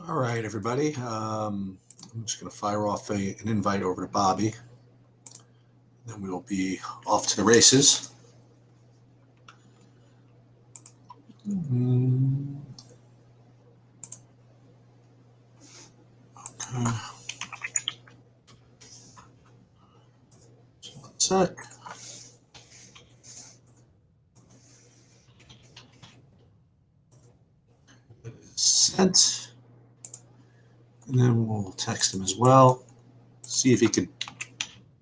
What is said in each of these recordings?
All right, everybody. I'm just going to fire off an invite over to Bobby. Then we will be off to the races. Okay. Just 1 sec. It is sent. And then we'll text him as well. See if he can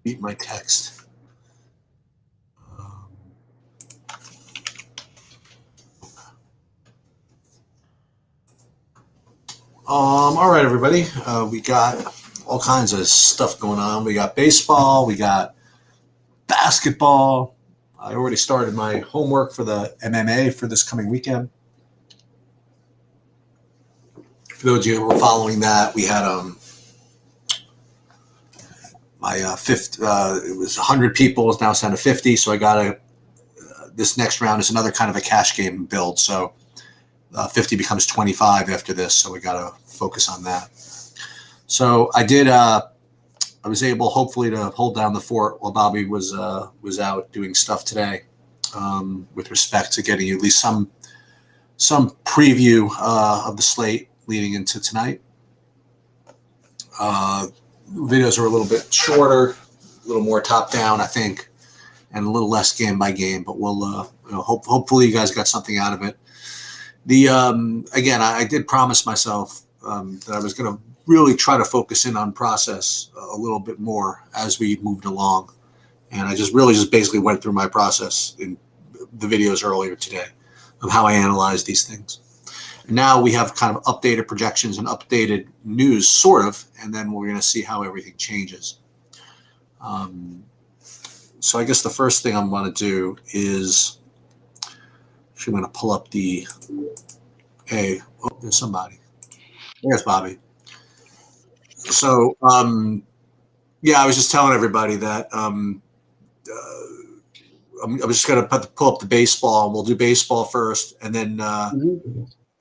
beat my text. All right, everybody. We got all kinds of stuff going on. We got baseball. We got basketball. I already started my homework for the MMA for this coming weekend. For those of you who were following that, we had my fifth. It was 100 people. It's now down to 50. So I got this next round is another kind of a cash game build. So 50 becomes 25 after this. So we got to focus on that. So I did. I was able, hopefully, to hold down the fort while Bobby was out doing stuff today, with respect to getting you at least some preview of the slate leading into tonight. Videos are a little bit shorter, a little more top down, I think, and a little less game by game. But we'll hopefully you guys got something out of it. Again, I did promise myself that I was going to really try to focus in on process a little bit more as we moved along, and I just basically went through my process in the videos earlier today of how I analyze these things. Now we have kind of updated projections and updated news, sort of, and then we're going to see how everything changes. So I guess the first thing I'm going to do is actually I'm going to pull up there's somebody. There's Bobby. So, I was just telling everybody that I'm just going to pull up the baseball, and we'll do baseball first, and then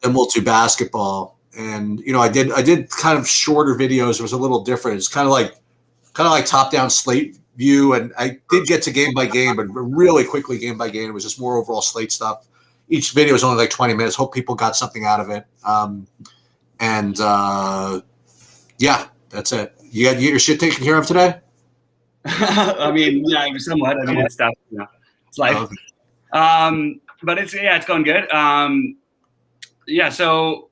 then we'll do basketball. And I did kind of shorter videos. It was a little different. It's kind of like top down slate view, and I did get to game by game, but really quickly game by game. It was just more overall slate stuff. Each video was only like 20 minutes. Hope people got something out of it. That's it. You got your shit taken care of today? I mean, yeah, somewhat. I mean, it's stuff. It's life. Okay. But it's going good. So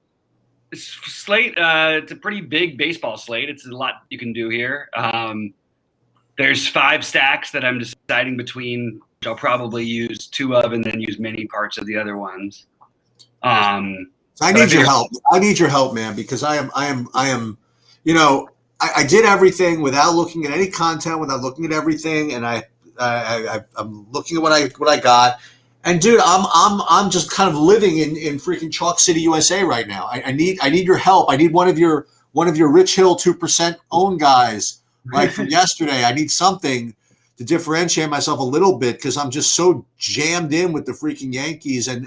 slate. It's a pretty big baseball slate. It's a lot you can do here. There's 5 stacks that I'm deciding between, which I'll probably use 2 of, and then use many parts of the other ones. I need your help. I need your help, man, because I am. I did everything without looking at any content, without looking at everything, and I'm looking at what I got. And dude, I'm just kind of living in freaking Chalk City, USA right now. I need your help. I need one of your Rich Hill 2% own guys like from yesterday. I need something to differentiate myself a little bit because I'm just so jammed in with the freaking Yankees and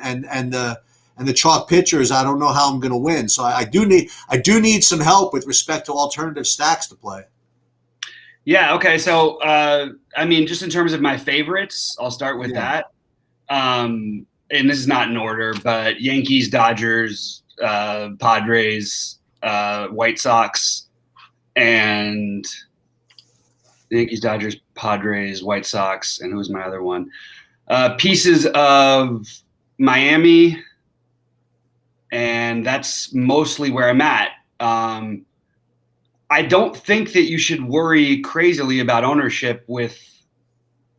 the chalk pitchers. I don't know how I'm going to win. So I do need some help with respect to alternative stacks to play. Yeah. Okay. So, just in terms of my favorites, I'll start with that. And this is not in order, but Yankees, Dodgers, Padres, White Sox, and Yankees, Dodgers, Padres, White Sox, and who's my other one? Pieces of Miami. And that's mostly where I'm at. I don't think that you should worry crazily about ownership with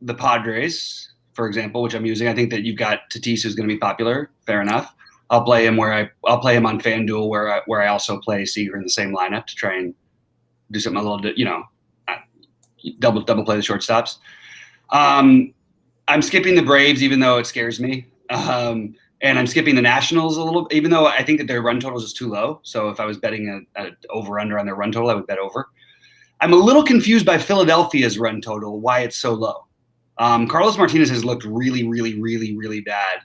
the Padres, for example, which I'm using. I think that you've got Tatis, who's going to be popular. Fair enough. I'll play him I'll play him on FanDuel, where I also play Seager in the same lineup to try and do something a little bit, double play the shortstops. I'm skipping the Braves, even though it scares me. And I'm skipping the Nationals a little, even though I think that their run totals is too low. So if I was betting an over-under on their run total, I would bet over. I'm a little confused by Philadelphia's run total, why it's so low. Carlos Martinez has looked really, really, really, really bad,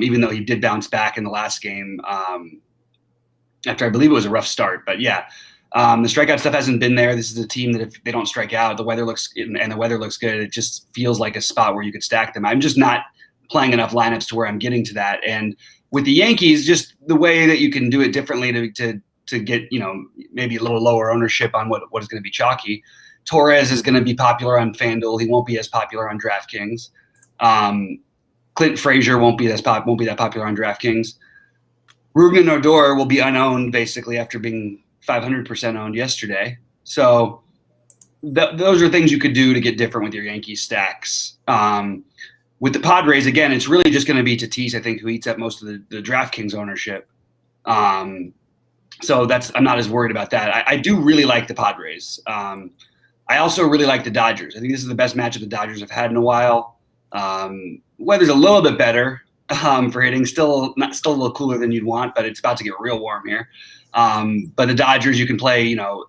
even though he did bounce back in the last game. after I believe it was a rough start. But yeah, the strikeout stuff hasn't been there. This is a team that if they don't strike out, the weather looks good. It just feels like a spot where you could stack them. I'm just not playing enough lineups to where I'm getting to that. And with the Yankees, just the way that you can do it differently to get, maybe a little lower ownership on what is going to be chalky. Torres is going to be popular on FanDuel. He won't be as popular on DraftKings. Clint Frazier won't be that popular on DraftKings. Ruben Odor will be unowned basically after being 500% owned yesterday. So those are things you could do to get different with your Yankees stacks. With the Padres, again, it's really just going to be Tatis, I think, who eats up most of the DraftKings ownership. So I'm not as worried about that. I do really like the Padres. I also really like the Dodgers. I think this is the best matchup the Dodgers have had in a while. Weather's a little bit better for hitting. Still a little cooler than you'd want, but it's about to get real warm here. But the Dodgers, you can play.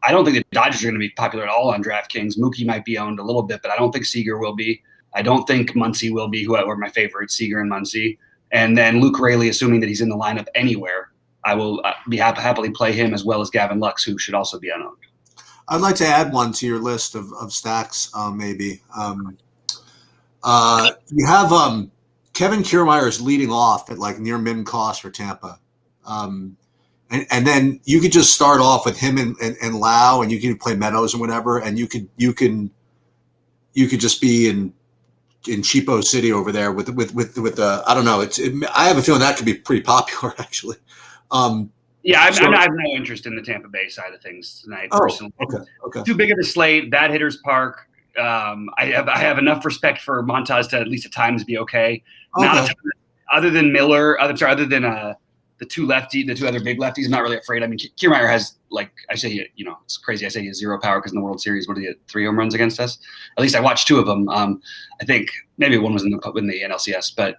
I don't think the Dodgers are going to be popular at all on DraftKings. Mookie might be owned a little bit, but I don't think Seager will be. I don't think Muncy will be, who are my favorites, Seager and Muncy. And then Luke Raley, assuming that he's in the lineup anywhere, I will be happily play him as well as Gavin Lux, who should also be unowned. I'd like to add one to your list of stacks, maybe. You have Kevin Kiermaier is leading off at like near min cost for Tampa. And then you could just start off with him and Lau, and you can play Meadows and whatever, and you could just be in Cheapo City over there with I don't know. I have a feeling that could be pretty popular actually. I have no interest in the Tampa Bay side of things tonight. Personally. Okay. Too big of a slate. Bad hitters park. I have enough respect for Montas to at least at times be okay. Not a ton, other than Miller. Other than the two other big lefties. I'm not really afraid. I mean, Kiermaier has, like I say, it's crazy. I say he has zero power because in the World Series, what did he get? 3 home runs against us? At least I watched 2 of them. I think maybe one was in the NLCS, but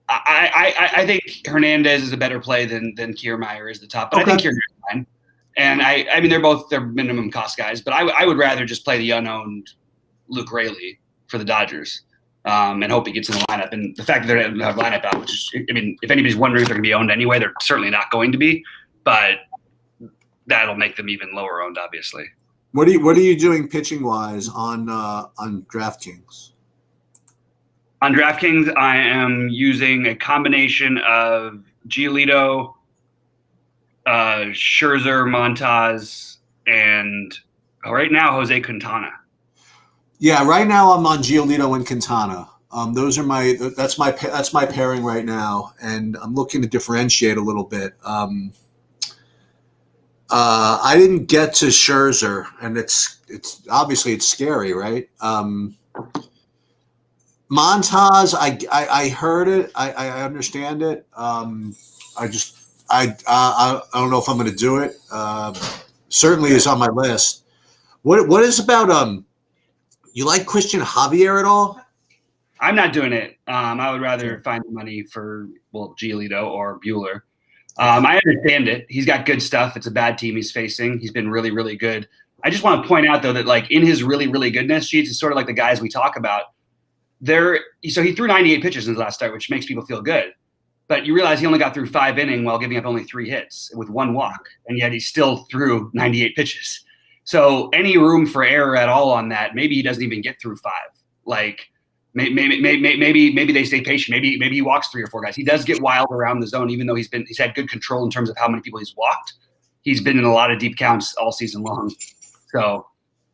I think Hernandez is a better play than Kiermaier is the top. But I think Kiermaier is fine. And I mean, they're minimum cost guys, but I would rather just play the unowned Luke Raley for the Dodgers. And hope he gets in the lineup. And the fact that they don't have lineup out, which is, I mean, if anybody's wondering if they're going to be owned anyway, they're certainly not going to be. But that'll make them even lower owned, obviously. What are you doing pitching wise on DraftKings? On DraftKings, I am using a combination of Giolito, Scherzer, Montas, and right now Jose Quintana. Yeah, right now I'm on Giolito and Quintana. That's my pairing right now, and I'm looking to differentiate a little bit. I didn't get to Scherzer, and it's obviously it's scary, right? Montas, I heard it, I understand it. I don't know if I'm going to do it. Certainly is on my list. What is about you like Christian Javier at all? I'm not doing it. I would rather find money for Giolito or Buehler. I understand it. He's got good stuff. It's a bad team he's facing. He's been really, really good. I just want to point out though that like in his really, really goodness sheets, it's sort of like the guys we talk about. So he threw 98 pitches in his last start, which makes people feel good. But you realize he only got through 5 innings while giving up only 3 hits with 1 walk, and yet he still threw 98 pitches. So any room for error at all on that, maybe he doesn't even get through 5. Like maybe they stay patient. Maybe he walks 3 or 4 guys. He does get wild around the zone, even though he's had good control in terms of how many people he's walked. He's been in a lot of deep counts all season long. So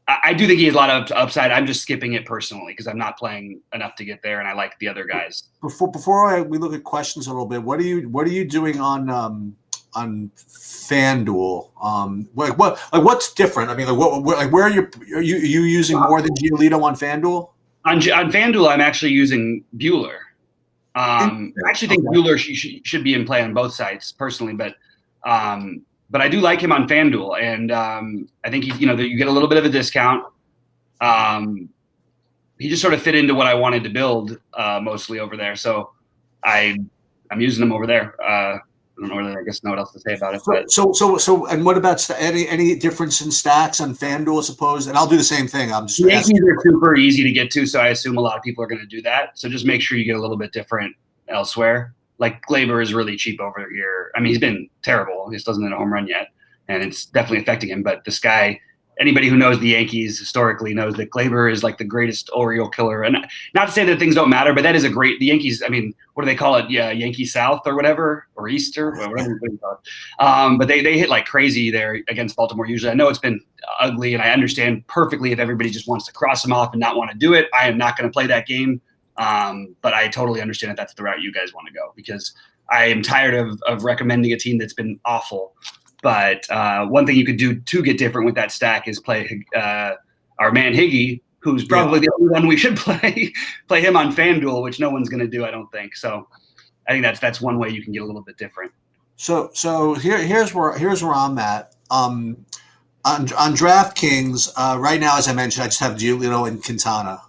I do think he has a lot of upside. I'm just skipping it personally because I'm not playing enough to get there, and I like the other guys. Before we look at questions a little bit, what are you doing on FanDuel? What's different? I mean, where are you using more than Giolito on FanDuel? On FanDuel, I'm actually using Buehler. I actually think Buehler should be in play on both sides personally, but I do like him on FanDuel, and I think he's, you get a little bit of a discount. He just sort of fit into what I wanted to build mostly over there, so I'm using him over there. I don't know what else to say about it. So, and what about any difference in stacks on FanDuel, I suppose? And I'll do the same thing. I'm just Yankees are super easy to get to, so I assume a lot of people are going to do that. So just make sure you get a little bit different elsewhere. Like Glaber is really cheap over here. I mean, he's been terrible. He just doesn't hit a home run yet, and it's definitely affecting him. But this guy, anybody who knows the Yankees historically knows that Gleyber is like the greatest Oriole killer. And not to say that things don't matter, but that is the Yankees. I mean, what do they call it? Yeah, Yankee South or whatever, or Easter, or whatever you call it. But they hit like crazy there against Baltimore. Usually, I know it's been ugly, and I understand perfectly if everybody just wants to cross them off and not want to do it. I am not going to play that game. But I totally understand that that's the route you guys want to go, because I am tired of recommending a team that's been awful. But one thing you could do to get different with that stack is play our man Higgy, who's probably the only one we should play him on FanDuel, which no one's going to do, I don't think. So I think that's one way you can get a little bit different. So here's where I'm at. On DraftKings right now, as I mentioned, I just have Giolito and Quintana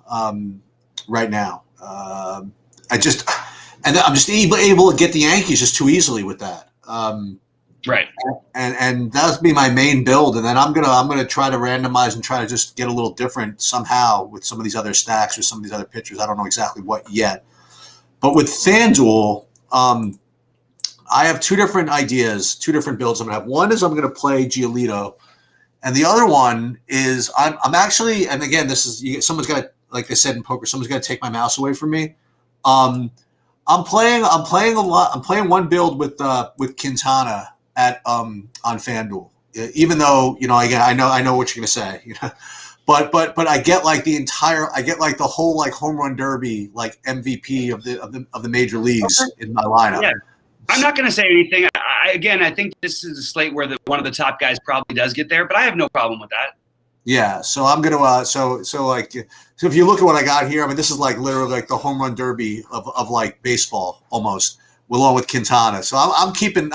right now. I'm just able to get the Yankees just too easily with that. Right. And that'll be my main build, and then I'm gonna try to randomize and try to just get a little different somehow with some of these other stacks or some of these other pitchers. I don't know exactly what yet, but with FanDuel, I have two different ideas, two different builds. I'm gonna have one is I'm gonna play Giolito, and the other one is I'm actually, and again, this is someone's got to, like they said in poker, someone's got to take my mouse away from me. I'm playing a lot. I'm playing one build with Quintana at on FanDuel. Even though, again, I know what you're gonna say, but I get like the whole like home run derby like MVP of the major leagues in my lineup. Yeah. I'm not gonna say anything. I think this is a slate where one of the top guys probably does get there, but I have no problem with that. Yeah, so I'm gonna so if you look at what I got here, I mean, this is like literally like the home run derby of like baseball almost, along with Quintana. So I'm keeping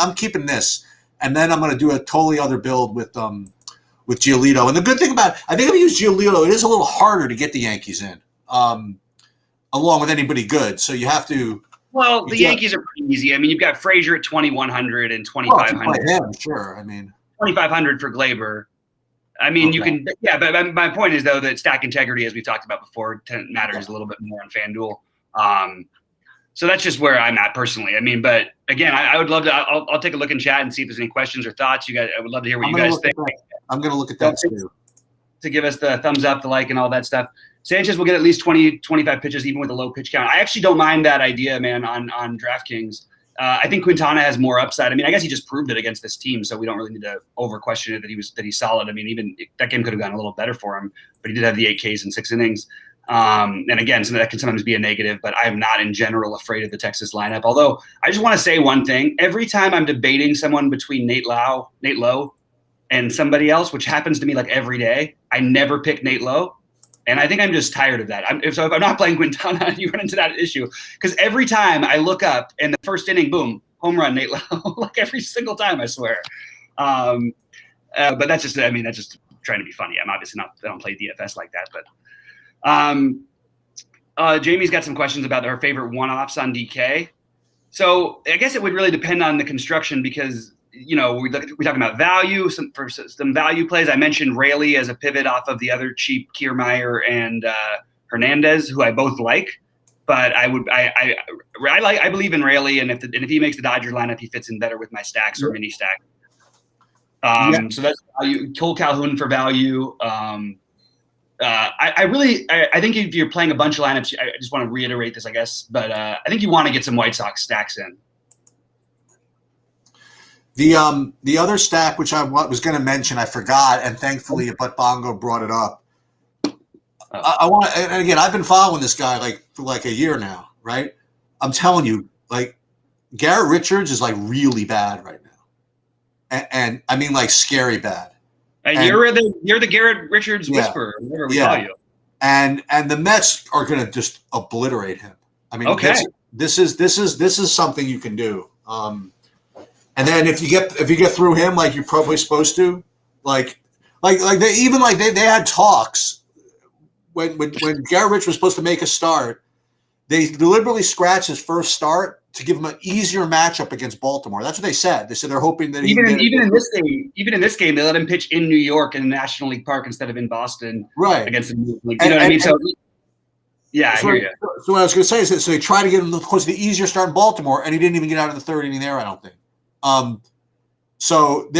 this, and then I'm gonna do a totally other build with Giolito. And the good thing about I think if you use Giolito, it is a little harder to get the Yankees in, along with anybody good. So you have to. Well, the Yankees are pretty easy. I mean, you've got Frazier at 2,100 and 2,500. Yeah, sure. I mean, 2,500 for Gleyber. I mean, you can, but my point is, though, that stack integrity, as we talked about before, matters a little bit more on FanDuel. So that's just where I'm at personally. I mean, but again, I would love to, I'll take a look in chat and see if there's any questions or thoughts. You guys, I would love to hear what you guys think. I'm going to look at that too. To give us the thumbs up, the like, and all that stuff. Sanchez will get at least 20, 25 pitches, even with a low pitch count. I actually don't mind that idea, man, on DraftKings. I think Quintana has more upside. I mean, I guess he just proved it against this team, so we don't really need to over question it that he's solid. I mean, even that game could have gone a little better for him, but he did have the 8 Ks in 6 innings. And again, so that can sometimes be a negative, but I'm not in general afraid of the Texas lineup. Although I just want to say one thing: every time I'm debating someone between Nate Lowe, and somebody else, which happens to me like every day, I never pick Nate Lowe. And I think I'm just tired of that. So if I'm not playing Quintana, you run into that issue. Because every time I look up in the first inning, boom, home run, Nate Lowe. Like every single time, I swear. But that's just trying to be funny. I'm obviously not, I don't play DFS like that. But Jamie's got some questions about her favorite one-offs on DK. So I guess it would really depend on the construction because, we're talking about value, some value plays. I mentioned Raley as a pivot off of the other cheap Kiermaier and Hernandez, who I both like. But I believe in Raley, and if he makes the Dodger lineup, he fits in better with my stacks or mini stack. So that's value. Cole Calhoun for value. I think if you're playing a bunch of lineups, I just want to reiterate this, I guess, but I think you want to get some White Sox stacks in. The other stack, which I was going to mention, I forgot, and thankfully, Butt Bongo brought it up. I want, and again, I've been following this guy for like a year now, right? I'm telling you, like Garrett Richards is like really bad right now, and I mean like scary bad. And you're the Garrett Richards whisperer, whatever we call you. And the Mets are going to just obliterate him. I mean, this is something you can do. And then if you get through him like you're probably supposed to, like they had talks when Garrett Rich was supposed to make a start, they deliberately scratched his first start to give him an easier matchup against Baltimore. That's what they said. They said they're hoping that even in this game, they let him pitch in New York in National League Park instead of in Boston, right? Against the League. You know what I mean? So I hear you. So what I was going to say is that so they tried to get him close to the easier start in Baltimore, and he didn't even get out of the third inning there. I don't think. So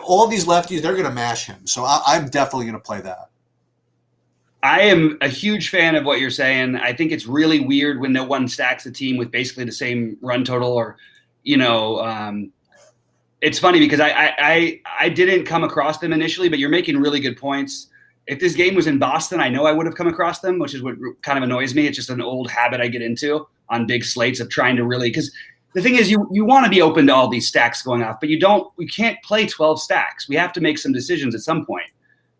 all these lefties, they're going to mash him. So I'm definitely going to play that. I am a huge fan of what you're saying. I think it's really weird when no one stacks a team with basically the same run total, or, it's funny because I didn't come across them initially, but you're making really good points. If this game was in Boston, I know I would have come across them, which is what kind of annoys me. It's just an old habit I get into on big slates of trying to really, because the thing is, you want to be open to all these stacks going off, but we can't play 12 stacks. We have to make some decisions at some point.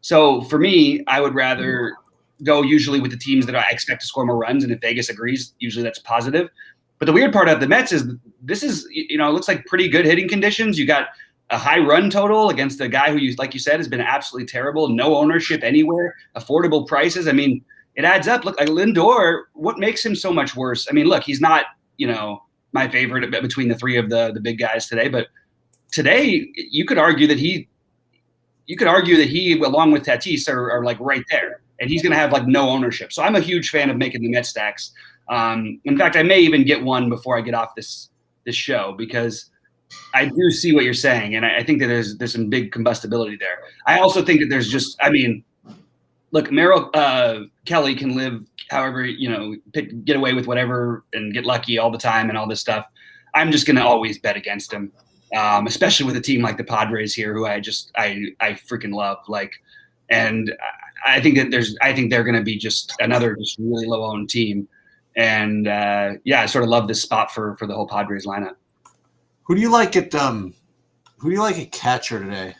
So for me, I would rather go usually with the teams that I expect to score more runs, and if Vegas agrees, usually that's positive. But the weird part of the Mets is this is, it looks like pretty good hitting conditions. You got a high run total against a guy who, like you said, has been absolutely terrible. No ownership anywhere, affordable prices. I mean, it adds up. Look, like Lindor, what makes him so much worse? I mean, look, he's not, my favorite between the three of the big guys today. But today, you could argue that he, along with Tatis, are like right there. And he's going to have like no ownership. So I'm a huge fan of making the Met stacks. In fact, I may even get one before I get off this show, because I do see what you're saying, and I think that there's some big combustibility there. I also think that there's just, look, Merrill Kelly can live however, get away with whatever and get lucky all the time and all this stuff. I'm just going to always bet against him, especially with a team like the Padres here, who I freaking love. And I think they're going to be just another just really low owned team. And I sort of love this spot for the whole Padres lineup. Who do you like at catcher today?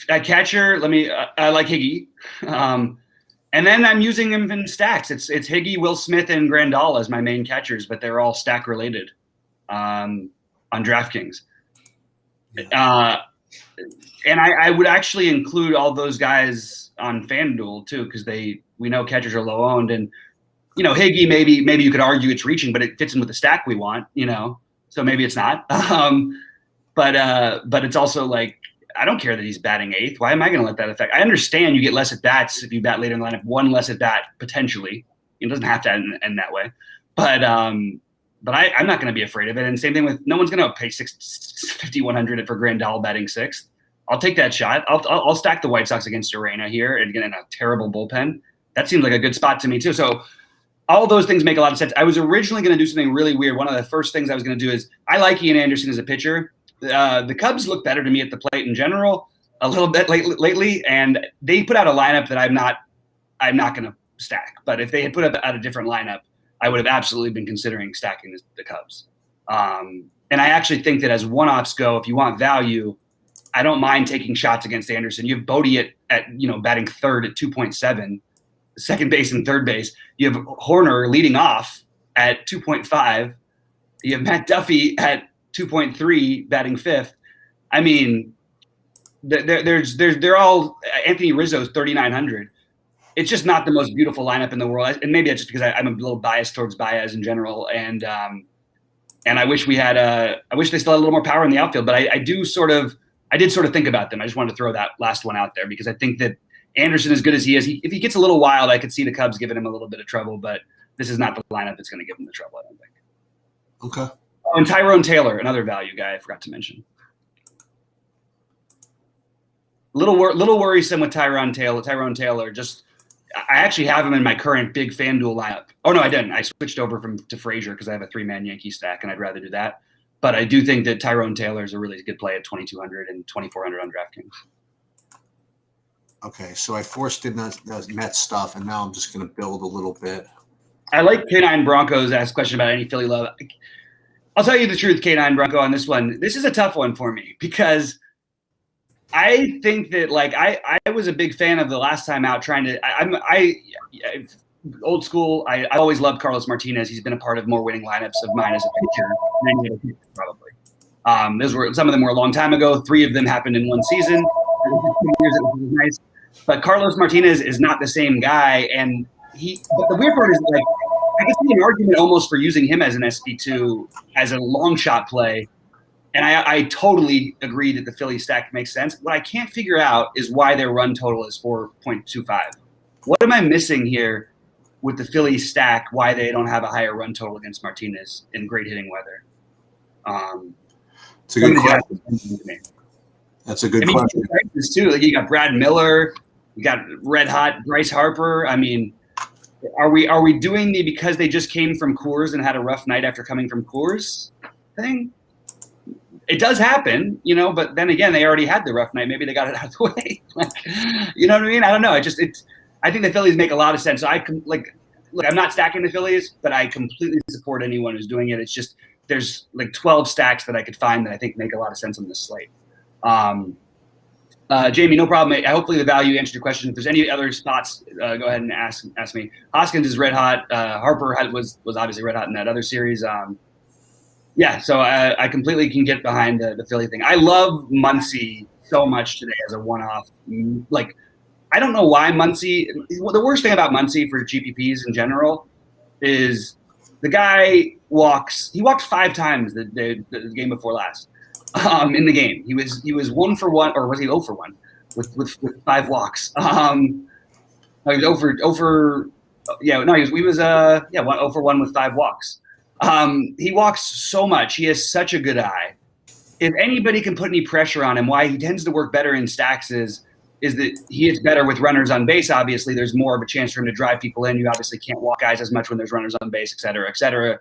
At catcher, I like Higgy. And then I'm using him in stacks. It's Higgy, Will Smith, and Grandal as my main catchers, but they're all stack related on DraftKings. And I would actually include all those guys on FanDuel too, because we know catchers are low owned, and Higgy, maybe you could argue it's reaching, but it fits in with the stack we want, so maybe it's not. But it's also like, I don't care that he's batting eighth. Why am I going to let that affect? I understand you get less at bats if you bat later in the lineup, one less at bat potentially. It doesn't have to end that way, but I'm not going to be afraid of it. And same thing with, no one's going to pay 5,100 for Grandal batting sixth. I'll take that shot. I'll stack the White Sox against Durant here, and again in a terrible bullpen. That seems like a good spot to me too. So all those things make a lot of sense. I was originally going to do something really weird. One of the first things I was going to do is, I like Ian Anderson as a pitcher. The Cubs look better to me at the plate in general a little bit lately, and they put out a lineup that I'm not going to stack. But if they had put out a different lineup, I would have absolutely been considering stacking the Cubs. And I actually think that as one-offs go, if you want value, I don't mind taking shots against Anderson. You have Bodie at batting third at 2.7, second base and third base. You have Horner leading off at 2.5. You have Matt Duffy at 2.3 batting fifth. I mean, they're all, Anthony Rizzo's 3,900. It's just not the most beautiful lineup in the world, and maybe that's just because I'm a little biased towards Baez in general, and I wish they still had a little more power in the outfield. But I did sort of think about them. I just wanted to throw that last one out there because I think that Anderson, as good as he is, if he gets a little wild, I could see the Cubs giving him a little bit of trouble. But this is not the lineup that's going to give him the trouble, I don't think. Okay. Oh, and Tyrone Taylor, another value guy I forgot to mention. Little worrisome with Tyrone Taylor. I actually have him in my current big FanDuel lineup. Oh, no, I didn't. I switched over to Frazier because I have a three-man Yankee stack, and I'd rather do that. But I do think that Tyrone Taylor is a really good play at 2,200 and 2,400 on DraftKings. Okay, so I forced in the Mets stuff, and now I'm just going to build a little bit. I like K9 Broncos asked a question about any Philly love. I'll tell you the truth, K9 Bronco, on this one. This is a tough one for me because I think that I was a big fan of the last time out trying to – old school. I always loved Carlos Martinez. He's been a part of more winning lineups of mine as a pitcher than any other pitcher, probably. Some of them were a long time ago. 3 of them happened in one season. It was nice. But Carlos Martinez is not the same guy, and but the weird part is I can see an argument almost for using him as an SP2 as a long shot play. And I totally agree that the Philly stack makes sense. What I can't figure out is why their run total is 4.25. What am I missing here with the Phillies stack why they don't have a higher run total against Martinez in great hitting weather. It's a good question. That's a good question. Too. Like you got Brad Miller, you got red hot Bryce Harper. I mean, are we doing the because they just came from Coors and had a rough night after coming from Coors thing? It does happen, you know, but then again, they already had the rough night. Maybe they got it out of the way. You know what I mean? I don't know. I think the Phillies make a lot of sense. So I'm not stacking the Phillies, but I completely support anyone who's doing it. It's just there's like 12 stacks that I could find that I think make a lot of sense on this slate. Jamie, no problem. Hopefully the value answered your question. If there's any other spots, go ahead and ask me. Hoskins is red hot. Harper was obviously red hot in that other series. Yeah, so I completely can get behind the Philly thing. I love Muncy so much today as a one-off. Like, I don't know why Muncy – the worst thing about Muncy for GPPs in general is the guy walks – he walked 5 times the game before last in the game. He was 1 for 1 – or was he 0 for 1 with 5 walks? He was 0 for – yeah, no, he was 0 for 1 with 5 walks. He walks so much. He has such a good eye. If anybody can put any pressure on him, why he tends to work better in stacks is that he is better with runners on base. Obviously, there's more of a chance for him to drive people in. You obviously can't walk guys as much when there's runners on base, et cetera, et cetera.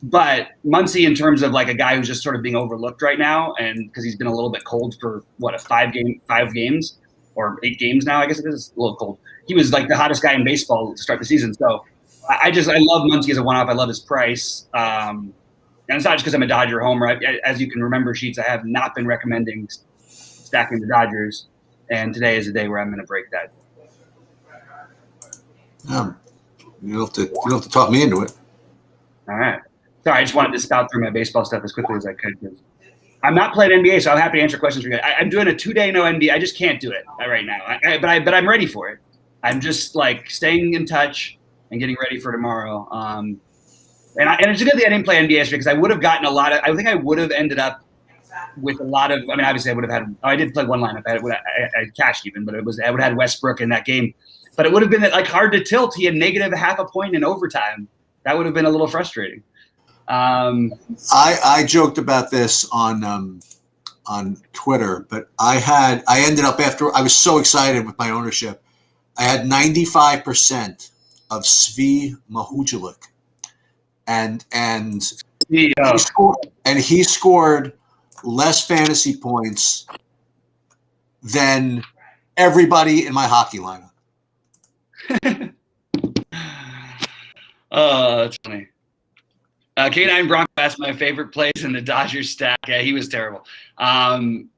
But Muncy, in terms of like a guy who's just sort of being overlooked right now, and because he's been a little bit cold for 5 games or 8 games now, I guess it is a little cold. He was like the hottest guy in baseball to start the season. So I love Muncy as a one-off. I love his price. And it's not just because I'm a Dodger homer. As you can remember, Sheets, I have not been recommending stacking the Dodgers. And today is the day where I'm going to break that. You don't have to talk me into it. All right. Sorry, I just wanted to spout through my baseball stuff as quickly as I could. Because I'm not playing NBA, so I'm happy to answer questions for you guys. I'm doing a 2-day no NBA. I just can't do it right now. But I'm ready for it. I'm just like staying in touch and getting ready for tomorrow. And it's a good thing I didn't play NBA yesterday because I would have gotten I think I would have ended up with a lot of – I mean, obviously I would have had – I did play one lineup. I cashed even, but I would have had Westbrook in that game. But it would have been like hard to tilt. He had negative ½ point in overtime. That would have been a little frustrating. I joked about this on Twitter, but I ended up after – I was so excited with my ownership. I had 95% of Svi Mahujelik, and he scored less fantasy points than everybody in my hockey lineup. Oh, that's funny. K9 Bronco asked my favorite place in the Dodgers stack. Yeah, he was terrible.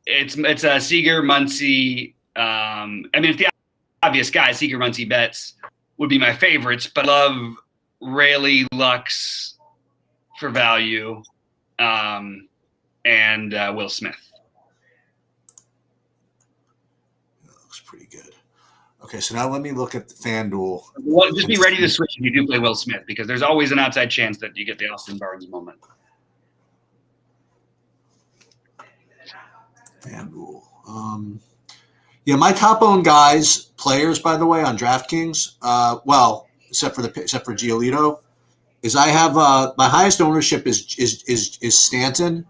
It's a Seager, Muncy. I mean, it's the obvious guys. Seager, Muncy, Betts would be my favorites, but I love Rayleigh, Lux for value, and Will Smith. That looks pretty good. Okay, so now let me look at the FanDuel. Well, just be ready to switch if you do play Will Smith, because there's always an outside chance that you get the Austin Barnes moment. FanDuel. Yeah, my top owned players, by the way, on DraftKings, except for Giolito, is I have my highest ownership is Stanton,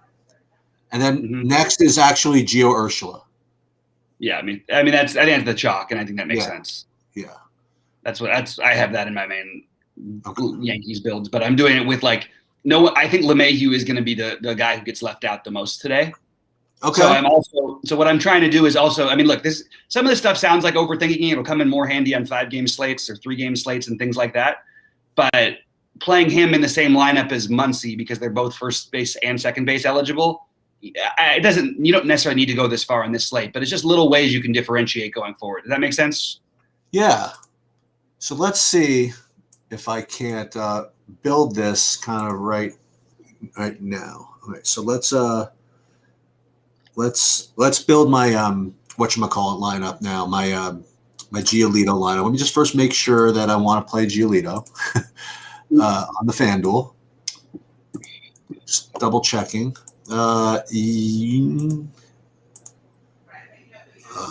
and then next is actually Gio Urshela. Yeah, I mean I think that's the chalk, and I think that makes sense. Yeah, I have that in my main Yankees builds, but I'm doing it with I think LeMahieu is going to be the guy who gets left out the most today. Okay. So what I'm trying to do is also, I mean, look, some of this stuff sounds like overthinking it. It'll come in more handy on 5-game slates or 3-game slates and things like that. But playing him in the same lineup as Muncy, because they're both first base and second base eligible, you don't necessarily need to go this far on this slate, but it's just little ways you can differentiate going forward. Does that make sense? Yeah. So let's see if I can't build this kind of right now. All right. So let's build my whatchamacallit lineup now. My Giolito lineup. Let me just first make sure that I want to play Giolito on the FanDuel. Just double checking. I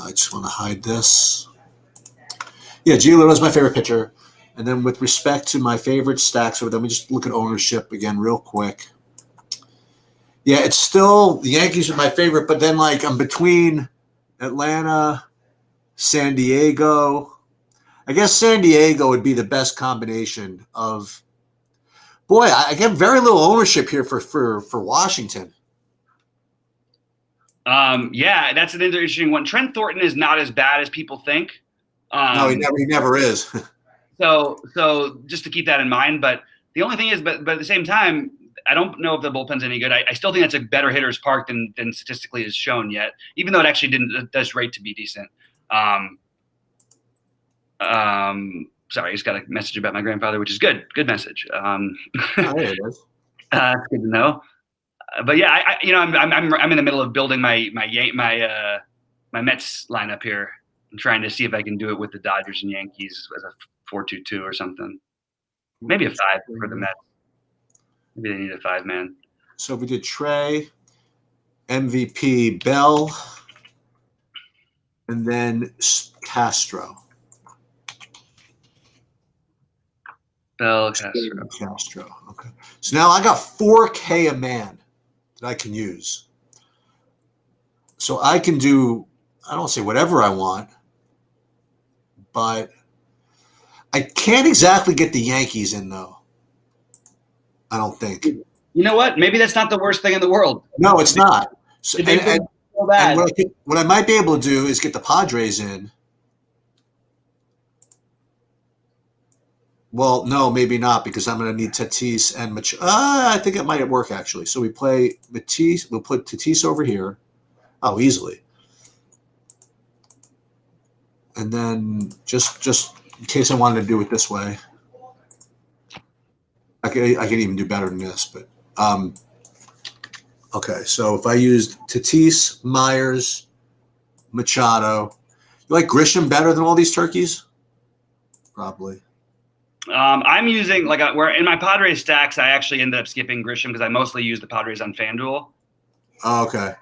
just want to hide this. Yeah, Giolito is my favorite pitcher. And then with respect to my favorite stacks, let me just look at ownership again real quick. Yeah, it's still the Yankees are my favorite, but then like I'm between Atlanta, San Diego. I guess San Diego would be the best combination of. Boy, I get very little ownership here for Washington. Yeah, that's an interesting one. Trent Thornton is not as bad as people think. No, he never is. So just to keep that in mind, but the only thing is, but at the same time, I don't know if the bullpen's any good. I still think that's a better hitter's park than statistically is shown yet, even though it actually does rate to be decent. Sorry, I just got a message about my grandfather, which is good. Good message. Oh, there it is. It's good to know. But yeah, I'm in the middle of building my Mets lineup here. I'm trying to see if I can do it with the Dodgers and Yankees as a 4-2-2 or something. Maybe a 5 for the Mets. Maybe they need a 5-man. So we did Trey, MVP Bell, and then Castro. Bell, Castro. Okay. So now I got 4K a man that I can use. So I can do, I don't say whatever I want, but I can't exactly get the Yankees in though. I don't think. You know what? Maybe that's not the worst thing in the world. No, it's not. So, and bad. What I might be able to do is get the Padres in. Well, no, maybe not because I'm going to need Tatis and Machado. I think it might work actually. So we play Tatis. We'll put Tatis over here. Oh, easily. And then just in case I wanted to do it this way, I can even do better than this. But okay. So if I used Tatis, Myers, Machado, you like Grisham better than all these turkeys? Probably. I'm using where in my Padres stacks, I actually ended up skipping Grisham because I mostly use the Padres on FanDuel. Oh, okay.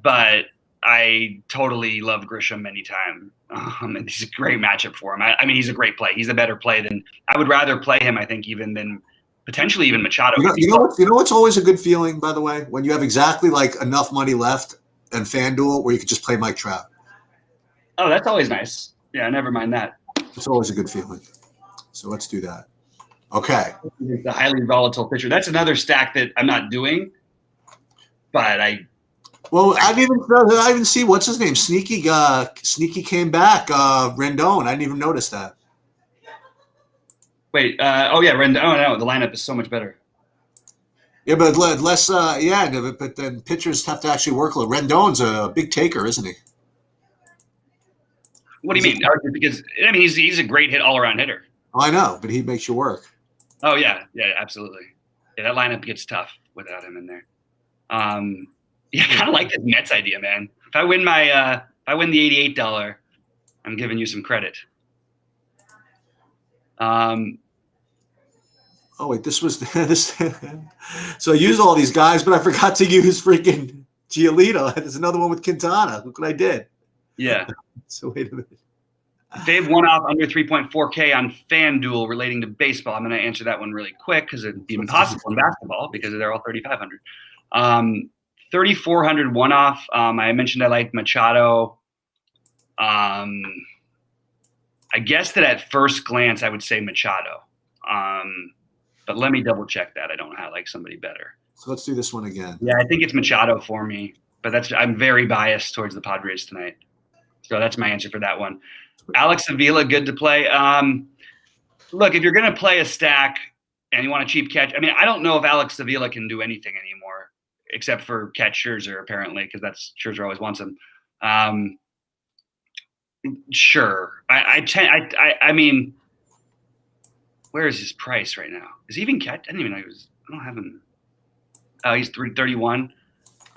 But I totally love Grisham anytime. And it's a great matchup for him. I mean, he's a great play. He's a better play than I would rather play him. I think even than potentially even Machado. You know what's always a good feeling, by the way, when you have exactly like enough money left in FanDuel where you could just play Mike Trout. Oh, that's always nice. Yeah, never mind that. It's always a good feeling. So let's do that. Okay. The highly volatile pitcher. That's another stack that I'm not doing, but I didn't even see what's his name. Sneaky came back. Rendon. I didn't even notice that. Wait. Rendon. Oh no, the lineup is so much better. Yeah, but less. But then pitchers have to actually work a little. Rendon's a big taker, isn't he? What do you mean? Because he's a great all-around hitter. Oh, I know, but he makes you work. Oh yeah, absolutely. Yeah, that lineup gets tough without him in there. Yeah, I kind of like this Mets idea, man. If I win the $88, I'm giving you some credit. Oh wait, this was this. So I used all these guys, but I forgot to use freaking Giolito. There's another one with Quintana. Look what I did. Yeah. So wait a minute. They've won off under 3.4K on FanDuel relating to baseball. I'm going to answer that one really quick because it'd be impossible in basketball because they're all 3,500. 3,400 one off. I mentioned I liked Machado. I guess that at first glance I would say Machado. But let me double check that. I don't know how I like somebody better. So let's do this one again. Yeah, I think it's Machado for me, but I'm very biased towards the Padres tonight. So that's my answer for that one. Alex Avila, good to play. Look, if you're going to play a stack and you want a cheap catch, I mean, I don't know if Alex Avila can do anything anymore except for catch Scherzer, apparently, because that's Scherzer always wants him. Sure. I mean, where is his price right now? Is he even catch? I didn't even know I don't have him. Oh, he's 331.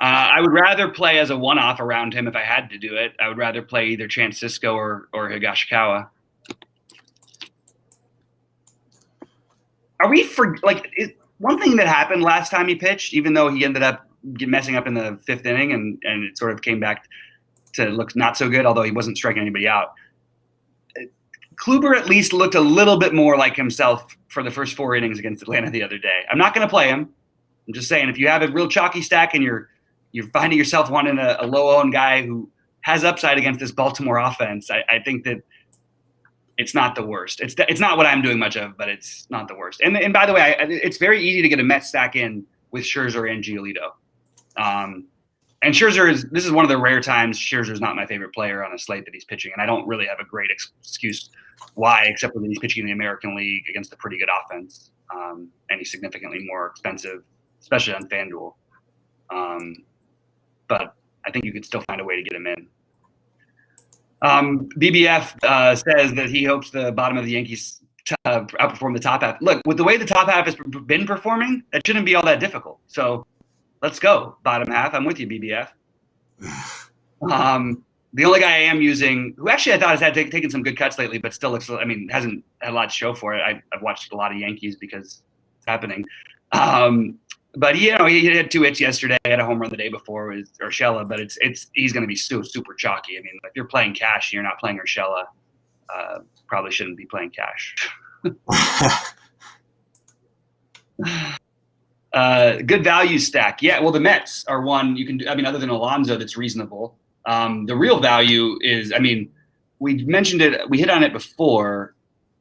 I would rather play as a one-off around him if I had to do it. I would rather play either Chance Sisco or Higashikawa. Are we one thing that happened last time he pitched, even though he ended up messing up in the fifth inning and it sort of came back to look not so good, although he wasn't striking anybody out. Kluber at least looked a little bit more like himself for the first 4 innings against Atlanta the other day. I'm not going to play him. I'm just saying, if you have a real chalky stack and you're finding yourself wanting a low-owned guy who has upside against this Baltimore offense, I think that it's not the worst. It's not what I'm doing much of, but it's not the worst. And by the way, it's very easy to get a Mets stack in with Scherzer and Giolito. And Scherzer this is one of the rare times Scherzer's not my favorite player on a slate that he's pitching, and I don't really have a great excuse why, except for that he's pitching in the American League against a pretty good offense, and he's significantly more expensive, especially on FanDuel. But I think you could still find a way to get him in. BBF says that he hopes the bottom of the Yankees outperform the top half. Look, with the way the top half has been performing, that shouldn't be all that difficult. So let's go, bottom half. I'm with you, BBF. The only guy I am using, who actually I thought has taken some good cuts lately, but still looks, hasn't had a lot to show for it. I've watched a lot of Yankees because it's happening. But he had 2 hits yesterday. Had a home run the day before with Urshela, but he's going to be super chalky. I mean, if you're playing cash and you're not playing Urshela, probably shouldn't be playing cash. Good value stack. Yeah, well, the Mets are one you can do. Other than Alonso, that's reasonable. The real value is, we mentioned it. We hit on it before.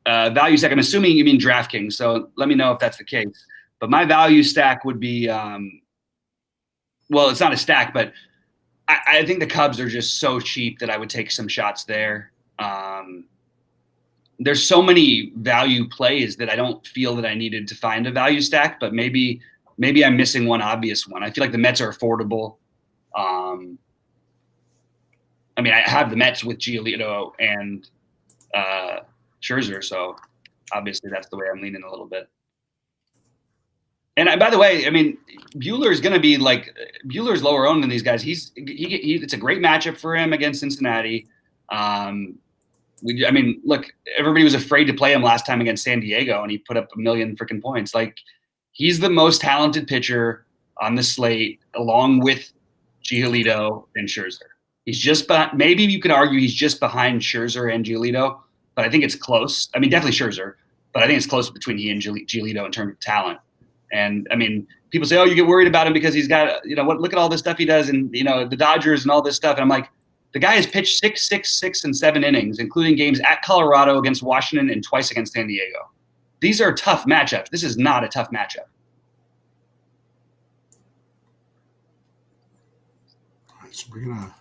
Value stack. I'm assuming you mean DraftKings. So let me know if that's the case. But my value stack would be, well, it's not a stack, but I think the Cubs are just so cheap that I would take some shots there. There's so many value plays that I don't feel that I needed to find a value stack, but maybe I'm missing one obvious one. I feel like the Mets are affordable. I have the Mets with Giolito and Scherzer, so obviously that's the way I'm leaning a little bit. And by the way, Buehler is going to be Buehler's lower owned than these guys. It's a great matchup for him against Cincinnati. Look, everybody was afraid to play him last time against San Diego, and he put up 1 million freaking points. He's the most talented pitcher on the slate, along with Giolito and Scherzer. He's just maybe you could argue he's just behind Scherzer and Giolito, but I think it's close. Definitely Scherzer, but I think it's close between he and Giolito in terms of talent. And people say, oh, you get worried about him because he's got, look at all this stuff he does and, the Dodgers and all this stuff. And I'm like, the guy has pitched 6, and 7 innings, including games at Colorado, against Washington, and twice against San Diego. These are tough matchups. This is not a tough matchup. All right, so we're going to.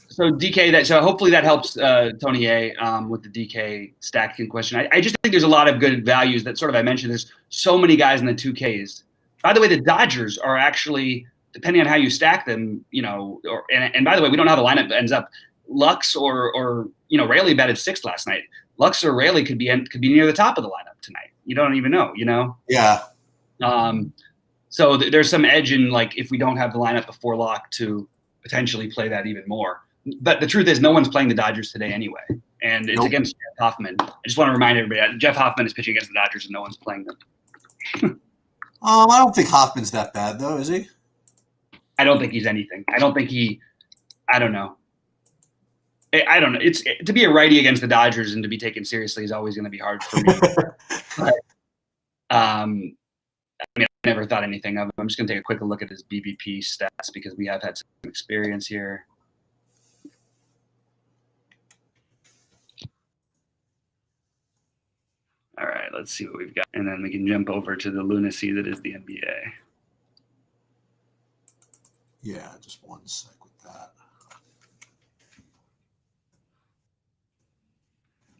So DK, so hopefully that helps Tony A with the DK stacking question. I just think there's a lot of good values that I mentioned. There's so many guys in the 2Ks. By the way, the Dodgers are actually, depending on how you stack them, and by the way, we don't know how the lineup ends up. Lux or Raley batted 6th last night. Lux or Raley could be near the top of the lineup tonight. You don't even know, Yeah. So there's some edge in if we don't have the lineup before lock to potentially play that even more. But the truth is, no one's playing the Dodgers today anyway, and it's against Jeff Hoffman. I just want to remind everybody, Jeff Hoffman is pitching against the Dodgers, and no one's playing them. I don't think Hoffman's that bad, though, is he? I don't think he's anything. I don't know. I don't know. It's to be a righty against the Dodgers and to be taken seriously is always going to be hard for me. But, I never thought anything of him. I'm just going to take a quick look at his BBP stats because we have had some experience here. All right, let's see what we've got. And then we can jump over to the lunacy that is the NBA. Yeah, just one sec with that.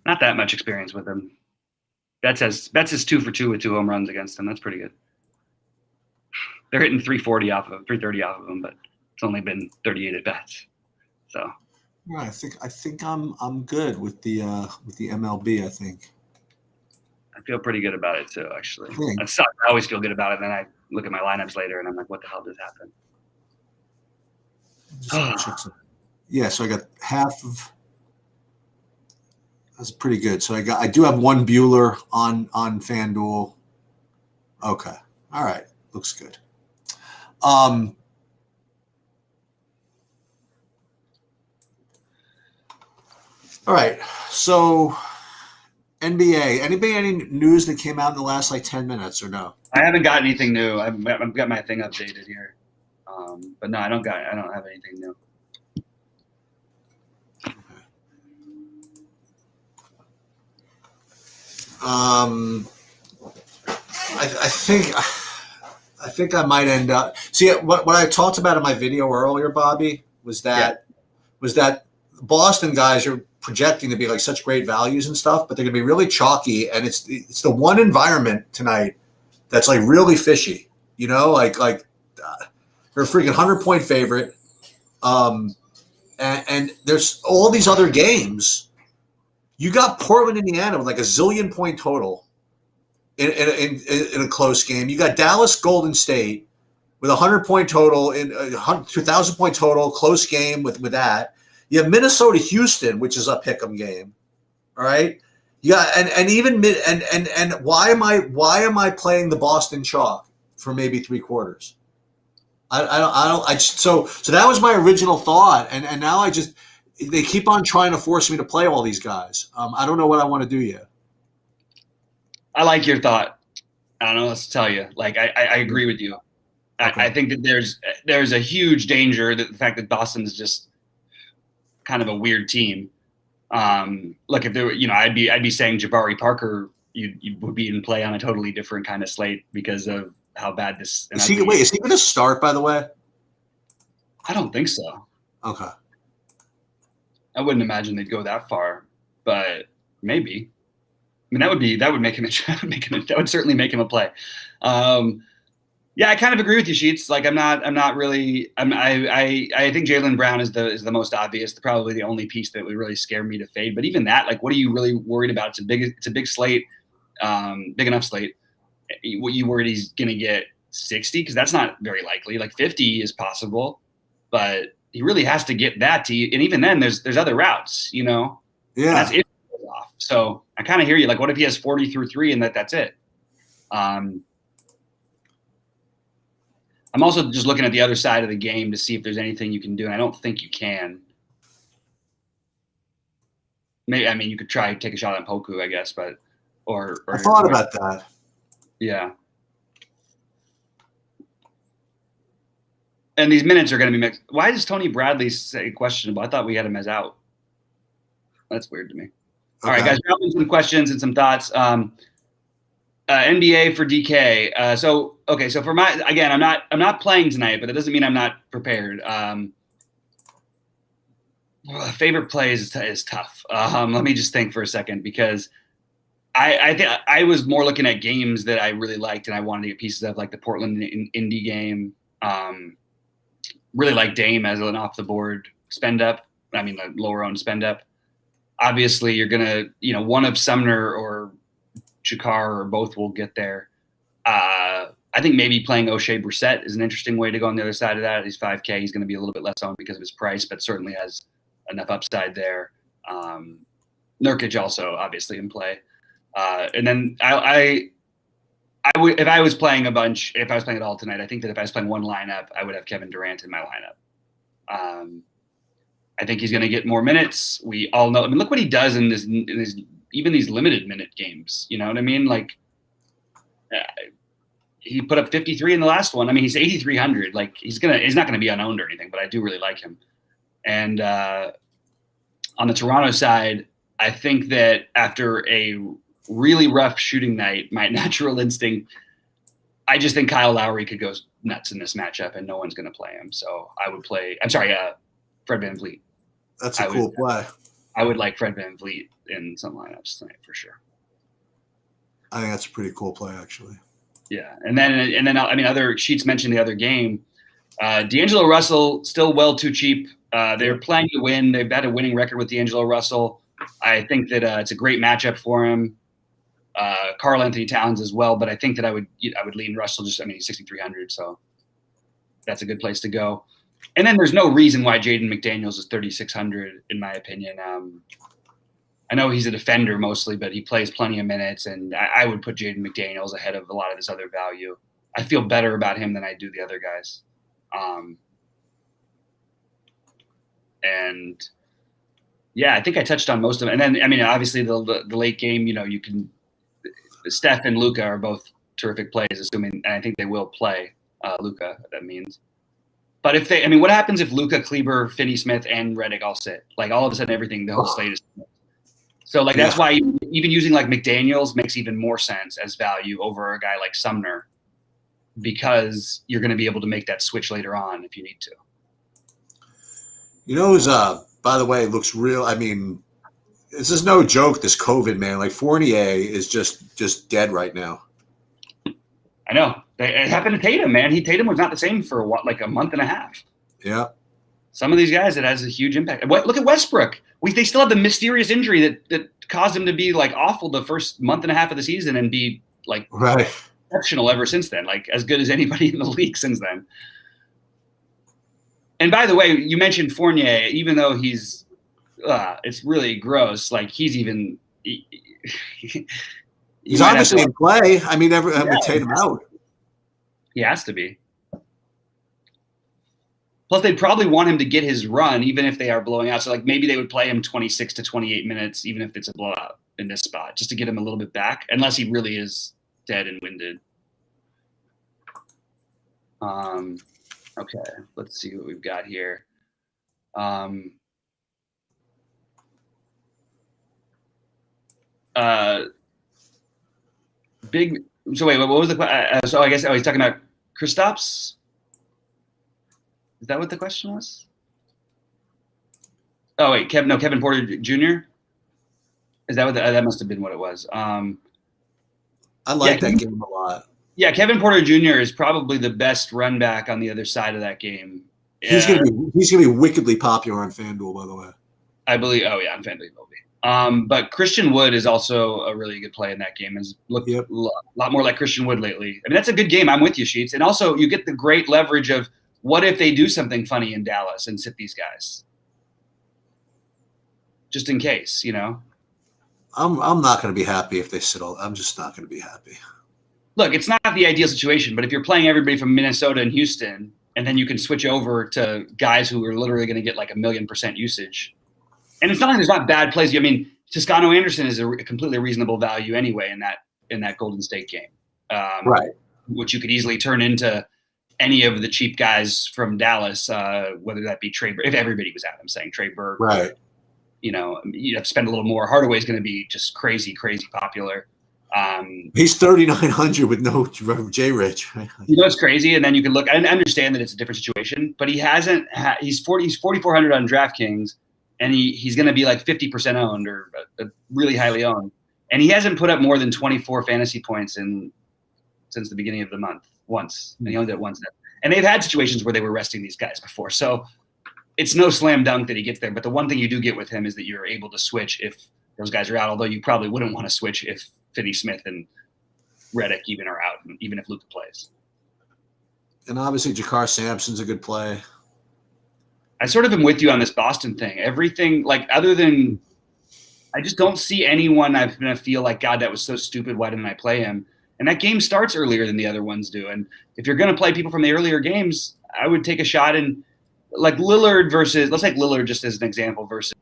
Not that much experience with him. Betts his 2 for 2 with 2 home runs against him. That's pretty good. They're hitting 330 off of him, 330 off of him, but it's only been 38 at bats. So. Right, I think I'm good with the MLB. I think. I feel pretty good about it too, actually. I always feel good about it. Then I look at my lineups later and I'm like, what the hell just happened? Yeah, so I got half of. That's pretty good. So I do have one Buehler on FanDuel. Okay, all right, looks good. All right. So NBA. Any news that came out in the last like 10 minutes or no? I haven't got anything new. I've got my thing updated here, but no, I don't have anything new. I think I might end up. See, what I talked about in my video earlier, Bobby, was that Boston guys are projecting to be like such great values and stuff, but they're going to be really chalky, and it's the one environment tonight that's like really fishy. You know, they're a freaking 100-point favorite, and there's all these other games. You got Portland, Indiana with like a zillion point total in a close game. You got Dallas, Golden State with a 100-point total in a 2,000-point total, close game with that. You have Minnesota, Houston, which is a pick'em game. All right. Yeah, and even mid and why am I playing the Boston chalk for maybe three quarters? So that was my original thought, and now they keep on trying to force me to play all these guys. I don't know what I want to do yet. I like your thought. I don't know what else to tell you. Like I agree with you. Okay. I think that there's a huge danger that the fact that Boston is just kind of a weird team. Look, if there were, I'd be saying Jabari Parker, you would be in play on a totally different kind of slate because of how bad this. Is he going to start? By the way, I don't think so. Okay. I wouldn't imagine they'd go that far, but maybe. I mean, that would make him. That would certainly make him a play. Yeah, I kind of agree with you, Sheets. Like, I think Jaylen Brown is the most obvious, probably the only piece that would really scare me to fade. But even that, like, what are you really worried about? It's a big slate, big enough slate. What you worried he's going to get 60? Because that's not very likely. Like 50 is possible, but he really has to get that to you. And even then, there's other routes, Yeah. And that's it. Off. So I kind of hear you. Like, what if he has 40 through 3 and that's it? I'm also just looking at the other side of the game to see if there's anything you can do, and I don't think you can. Maybe, I mean, you could try take a shot on Poku, I guess, but or I thought about that. Yeah. And these minutes are going to be mixed. Why does Tony Bradley say questionable? I thought we had him as out. That's weird to me. Okay. All right, guys, drop in some questions and some thoughts. NBA for DK. So for I'm not playing tonight, but that doesn't mean I'm not prepared. Favorite plays is tough. Let me just think for a second, because I think I was more looking at games that I really liked and I wanted to get pieces of, like the Portland Indy game. Really like Dame as an off the board spend up. I mean, the lower owned spend up. Obviously, you're gonna one of Sumner or Shakar or both will get there. I think maybe playing O'Shea Brissett is an interesting way to go on the other side of that. He's 5K. He's going to be a little bit less owned because of his price, but certainly has enough upside there. Nurkic also obviously in play. And then I would, if I was playing a bunch, if I was playing it all tonight, I think that if I was playing one lineup, I would have Kevin Durant in my lineup. I think he's going to get more minutes. We all know. I mean, look what he does in even these limited minute games. You know what I mean? Like, he put up 53 in the last one. I mean, he's 8,300. Like, he's not gonna be unowned or anything, but I do really like him. And on the Toronto side, I think that after a really rough shooting night, my natural instinct, I just think Kyle Lowry could go nuts in this matchup, and no one's gonna play him. So I would play. I'm sorry, Fred VanVleet. That's a cool play. I would like Fred VanVleet in some lineups tonight for sure. I think that's a pretty cool play, actually. Yeah, and then I mean, other Sheets mentioned the other game. D'Angelo Russell still well too cheap. They're playing to win. They've had a winning record with D'Angelo Russell. I think that it's a great matchup for him. Karl Anthony Towns as well, but I think that I would lean Russell. He's 6,300, so that's a good place to go. And then there's no reason why Jayden McDaniels is 3,600, in my opinion. I know he's a defender mostly, but he plays plenty of minutes, and I would put Jayden McDaniels ahead of a lot of this other value. I feel better about him than I do the other guys. And Yeah, I think I touched on most of it. And then, I mean, obviously the late game, you can – Steph and Luka are both terrific plays, assuming – and I think they will play Luka, that means. But if they – I mean, what happens if Luka, Kleber, Finney-Smith, and Redick all sit? Like, all of a sudden everything – the whole slate is – so, like, that's why even using, like, McDaniels makes even more sense as value over a guy like Sumner, because you're going to be able to make that switch later on if you need to. Who's by the way, looks real. I mean, this is no joke, this COVID, man. Like, Fournier is just dead right now. I know. It happened to Tatum, man. Tatum was not the same for like a month and a half. Yeah. Some of these guys, it has a huge impact. Look at Westbrook. They still have the mysterious injury that caused him to be like awful the first month and a half of the season and be like exceptional ever since then, like as good as anybody in the league since then. And by the way, you mentioned Fournier, even though he's it's really gross. Like he's even he's obviously in play. I mean, would take him out. He has to be. Plus, they'd probably want him to get his run, even if they are blowing out. So, like, maybe they would play him 26 to 28 minutes, even if it's a blowout in this spot, just to get him a little bit back, unless he really is dead and winded. Okay, let's see what we've got here. So wait, what was the question? So I guess he's talking about Kristaps. Is that what the question was? Oh wait, Kevin Porter Jr. Is that what that must have been what it was? I like that game a lot. Yeah, Kevin Porter Jr. is probably the best run back on the other side of that game. He's gonna be wickedly popular on FanDuel, by the way. I believe. Oh yeah, on FanDuel he will be. But Christian Wood is also a really good play in that game. Has looked a lot more like Christian Wood lately. I mean, that's a good game. I'm with you, Sheets. And also, you get the great leverage of what if they do something funny in Dallas and sit these guys, just in case, I'm not going to be happy if they sit all. I'm just not going to be happy. Look, it's not the ideal situation, but if you're playing everybody from Minnesota and Houston, and then you can switch over to guys who are literally going to get like 1,000,000% usage. And it's not like there's not bad plays. I mean, Toscano Anderson is a completely reasonable value anyway in that Golden State game, right? Which you could easily turn into any of the cheap guys from Dallas, whether that be Trey. If everybody was out, I'm saying Trey Burke, right? You have to spend a little more. Hardaway's going to be just crazy popular. He's 3,900 with no J Rich. It's crazy, and then you can look. I understand that it's a different situation, but he hasn't. He's 4,400 on DraftKings. And he's going to be like 50% owned or really highly owned. And he hasn't put up more than 24 fantasy points since the beginning of the month once. And he owned it once. And they've had situations where they were resting these guys before. So it's no slam dunk that he gets there. But the one thing you do get with him is that you're able to switch if those guys are out, although you probably wouldn't want to switch if Finney-Smith and Redick even are out, even if Luka plays. And obviously Jakar Sampson's a good play. I sort of am with you on this Boston thing. Everything, like, other than I just don't see anyone I'm going to feel like, God, that was so stupid. Why didn't I play him? And that game starts earlier than the other ones do. And if you're going to play people from the earlier games, I would take a shot in, like, Lillard versus – let's take Lillard just as an example versus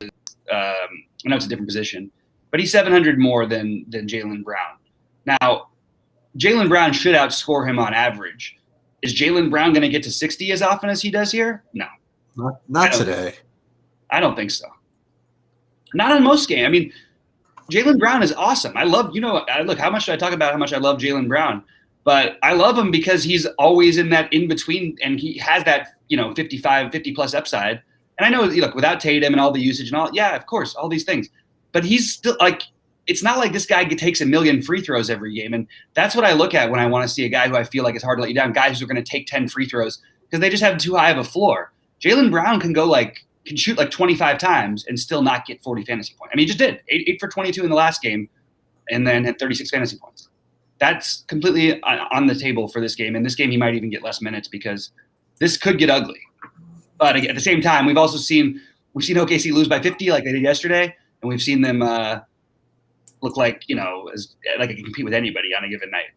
I know it's a different position, but he's 700 more than Jaylen Brown. Now, Jaylen Brown should outscore him on average. Is Jaylen Brown going to get to 60 as often as he does here? No. Not today. I don't think so. Not in most games. I mean, Jaylen Brown is awesome. I love, look, how much do I talk about how much I love Jaylen Brown? But I love him because he's always in that in-between, and he has that, 50-plus upside. And I know, look, without Tatum and all the usage and all, yeah, of course, all these things. But he's still, like, it's not like this guy takes 1,000,000 free throws every game. And that's what I look at when I want to see a guy who I feel like is hard to let you down, guys who are going to take 10 free throws because they just have too high of a floor. Jaylen Brown can shoot like 25 times and still not get 40 fantasy points. I mean, he just did 8 for 22 in the last game and then had 36 fantasy points. That's completely on the table for this game. And this game, he might even get less minutes because this could get ugly. But at the same time, we've seen OKC lose by 50 like they did yesterday. And we've seen them look like, like it can compete with anybody on a given night.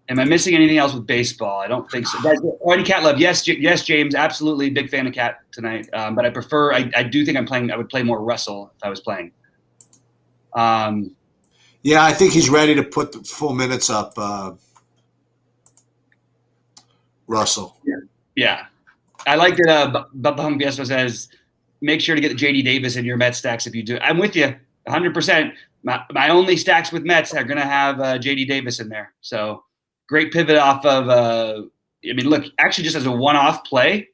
Am I missing anything else with baseball? I don't think so. Guys, already Cat Love. Yes, James. Absolutely, big fan of Cat tonight. But I prefer. I do think I'm playing. I would play more Russell if I was playing. Yeah, I think he's ready to put the full minutes up. Russell. Yeah. I like that. Bubba Fiesta says, make sure to get the JD Davis in your Mets stacks if you do. I'm with you, 100%. My only stacks with Mets are going to have JD Davis in there. So. Great pivot off of. Look, actually, just as a one-off play,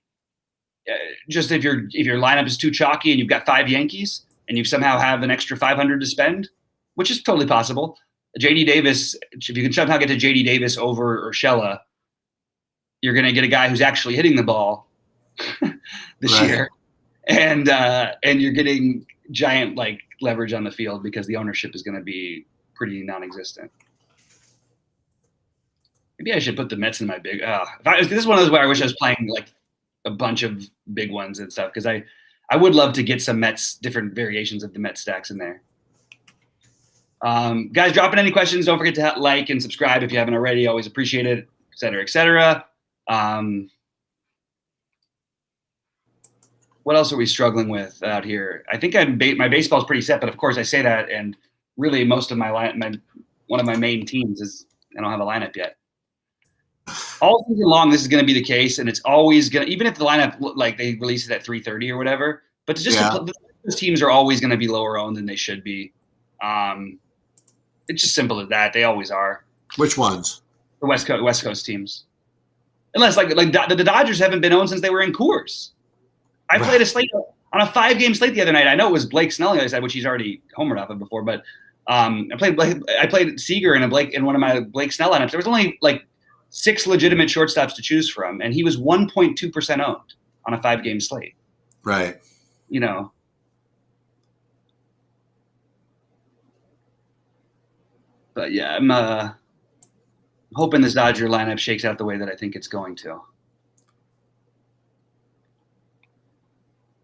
just if your lineup is too chalky and you've got 5 Yankees and you somehow have an extra 500 to spend, which is totally possible. JD Davis, if you can somehow get to JD Davis over Urshela, you're going to get a guy who's actually hitting the ball this year, and you're getting giant leverage on the field because the ownership is going to be pretty non-existent. Maybe I should put the Mets in my big. This is one of those where I wish I was playing a bunch of big ones and stuff because I would love to get some Mets, different variations of the Mets stacks in there. Guys, drop in any questions. Don't forget to like and subscribe if you haven't already. Always appreciate it, et cetera, et cetera. What else are we struggling with out here? I think my baseball is pretty set, but of course I say that, and really most of one of my main teams is I don't have a lineup yet. All season long, this is going to be the case, and it's always going to, even if the lineup they release it at 3:30 or whatever. But those teams are always going to be lower owned than they should be. It's just simple as that. They always are. Which ones? The West Coast teams, unless the Dodgers haven't been owned since they were in Coors. I played a slate on a 5-game slate the other night. I know it was Blake Snell on the other side, which he's already homered off of before, but I played Seager in one of my Blake Snell lineups. There was only 6 legitimate shortstops to choose from, and he was 1.2% owned on a 5-game slate. Right. But yeah, I'm hoping this Dodger lineup shakes out the way that I think it's going to.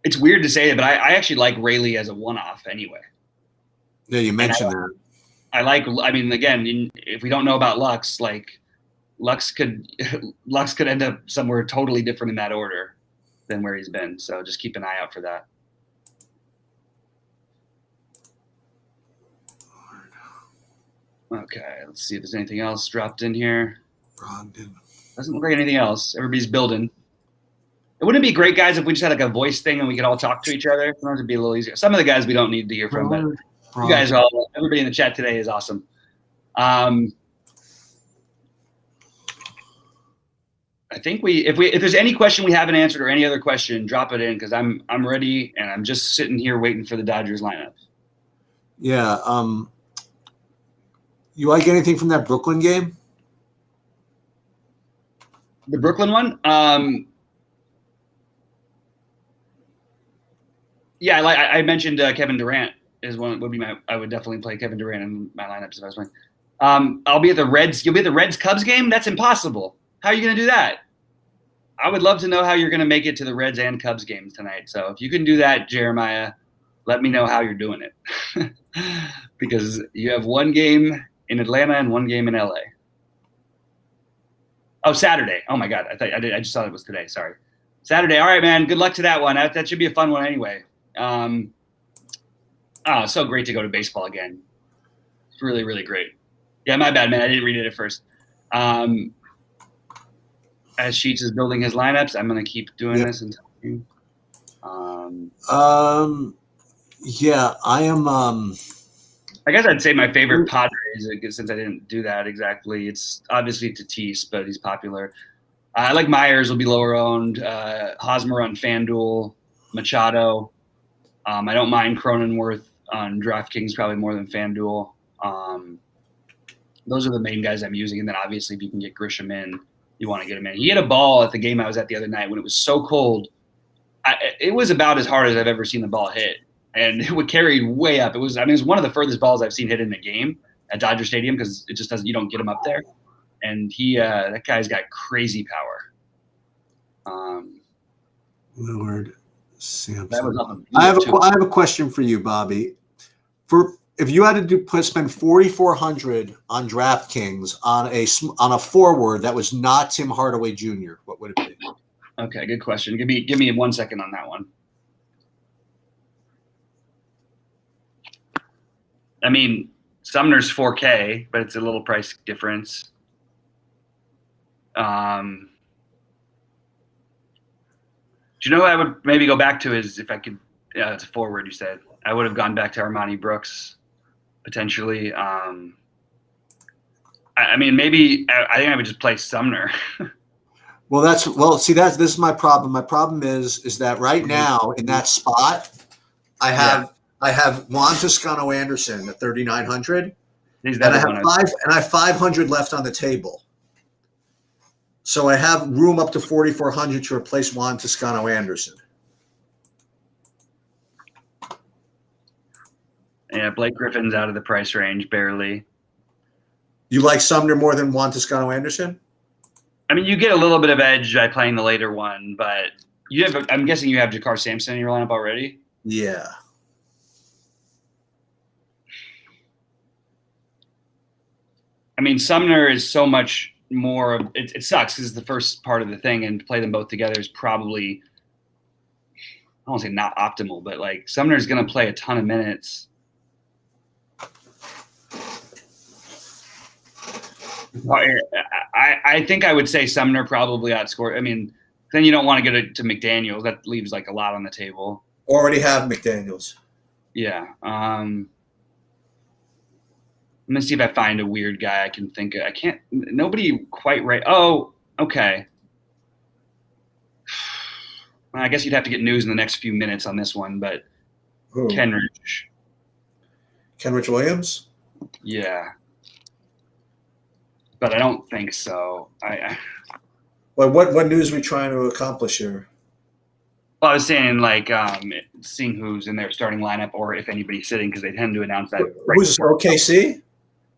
It's weird to say it, but I actually like Rayleigh as a one-off anyway. Yeah, you mentioned that. Again, if we don't know about Lux, Lux could end up somewhere totally different in that order than where he's been. So just keep an eye out for that. Okay, let's see if there's anything else dropped in here. Doesn't look like anything else. Everybody's building. It wouldn't be great, guys, if we just had a voice thing and we could all talk to each other. Sometimes it'd be a little easier. Some of the guys we don't need to hear from, but you guys everybody in the chat today is awesome. I think if there's any question we haven't answered or any other question, drop it in because I'm ready and I'm just sitting here waiting for the Dodgers lineup. Yeah. You like anything from that Brooklyn game? The Brooklyn one? Yeah, I mentioned Kevin Durant is one. I would definitely play Kevin Durant in my lineups if I was playing. I'll be at the Reds. You'll be at the Reds Cubs game? That's impossible. How are you going to do that? I would love to know how you're going to make it to the Reds and Cubs games tonight. So if you can do that, Jeremiah, let me know how you're doing it. Because you have one game in Atlanta and one game in LA. Oh, Saturday. Oh my God. I just thought it was today. Sorry. Saturday. All right, man. Good luck to that one. That should be a fun one anyway. So great to go to baseball again. It's really, really great. Yeah, my bad, man. I didn't read it at first. As Sheets is building his lineups, I'm going to keep doing this and talking. Yeah, I am. I guess I'd say my favorite Padres, since I didn't do that exactly. It's obviously Tatis, but he's popular. I like Myers will be lower owned. Hosmer on FanDuel, Machado. I don't mind Cronenworth on DraftKings probably more than FanDuel. Those are the main guys I'm using. And then obviously if you can get Grisham in, you want to get him in. He had a ball at the game I was at the other night when it was so cold. It was about as hard as I've ever seen the ball hit. And it would carry way up. It was one of the furthest balls I've seen hit in the game at Dodger Stadium because it just doesn't. You don't get him up there. And that guy's got crazy power. Lillard, Sampson. I have a question for you, Bobby. if you had to spend 4,400 on DraftKings on a forward that was not Tim Hardaway Jr., what would it be? Okay, good question. Give me 1 second on that one. I mean, Sumner's 4K, but it's a little price difference. Do you know who I would maybe go back to is if I could? Yeah, it's a forward. You said I would have gone back to Armani Brooks potentially. I mean, maybe I think I would just play Sumner. This is my problem. My problem is that right now in that spot, I have Juan Toscano Anderson at 3,900, and I have 500 left on the table. So I have room up to 4,400 to replace Juan Toscano Anderson. Yeah, Blake Griffin's out of the price range barely. You like Sumner more than Juan Toscano Anderson? I mean, you get a little bit of edge by playing the later one, but I'm guessing you have Jakar Sampson in your lineup already? Yeah. I mean, Sumner is so much more of it. It sucks because it's the first part of the thing, and to play them both together is probably, I won't say not optimal, but like Sumner's going to play a ton of minutes. I think I would say Sumner probably outscored. I mean, then you don't want to go to McDaniels. That leaves like a lot on the table. Already have McDaniels. Yeah. I'm gonna see if I find a weird guy I can think of. I can't. Nobody quite right. Oh, okay. Well, I guess you'd have to get news in the next few minutes on this one, but Who? Kenrich Williams. Yeah, but I don't think so. Well, what news are we trying to accomplish here? Well, I was saying like seeing who's in their starting lineup or if anybody's sitting because they tend to announce that. Who's OKC?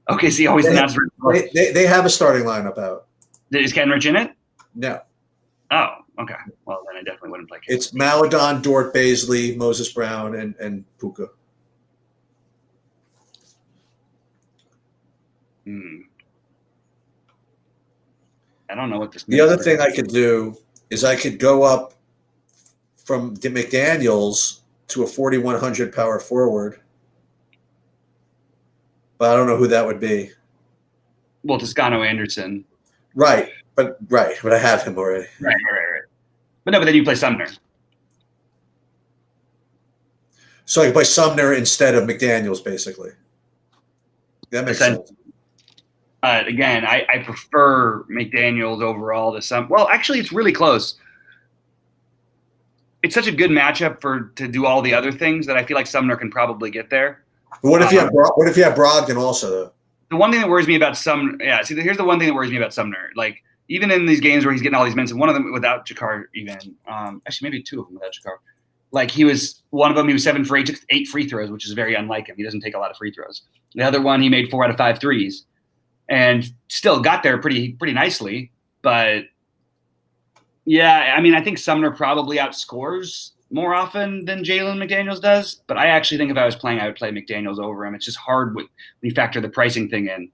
OKC always announces. They have a starting lineup out. Is Kenrich in it? No. Oh, okay. Well, then I definitely wouldn't play Kenrich. It's Maladon, Dort, Baisley, Moses Brown, and Puka. I don't know what this. The other thing I could do is I could go up from McDaniels to a 4,100 power forward, but I don't know who that would be. Well, Toscano Anderson. Right, but I have him already. Right. But no, but then you play Sumner. So I can play Sumner instead of McDaniels, basically. That makes sense. Again, I prefer McDaniels overall to some. Well, actually, it's really close. It's such a good matchup to do all the other things that I feel like Sumner can probably get there. But what if you have Brogdon also, though? The one thing that worries me about Sumner, here's the one thing that worries me about Sumner. Like, even in these games where he's getting all these minutes, and one of them without Jakar even, actually maybe two of them without Jakar. Like he was 7 for 8, took 8 free throws, which is very unlike him. He doesn't take a lot of free throws. The other one, he made 4 out of 5 threes and still got there pretty nicely. But yeah, I mean, I think Sumner probably outscores more often than Jalen McDaniels does. But I actually think if I was playing, I would play McDaniels over him. It's just hard when you factor the pricing thing in.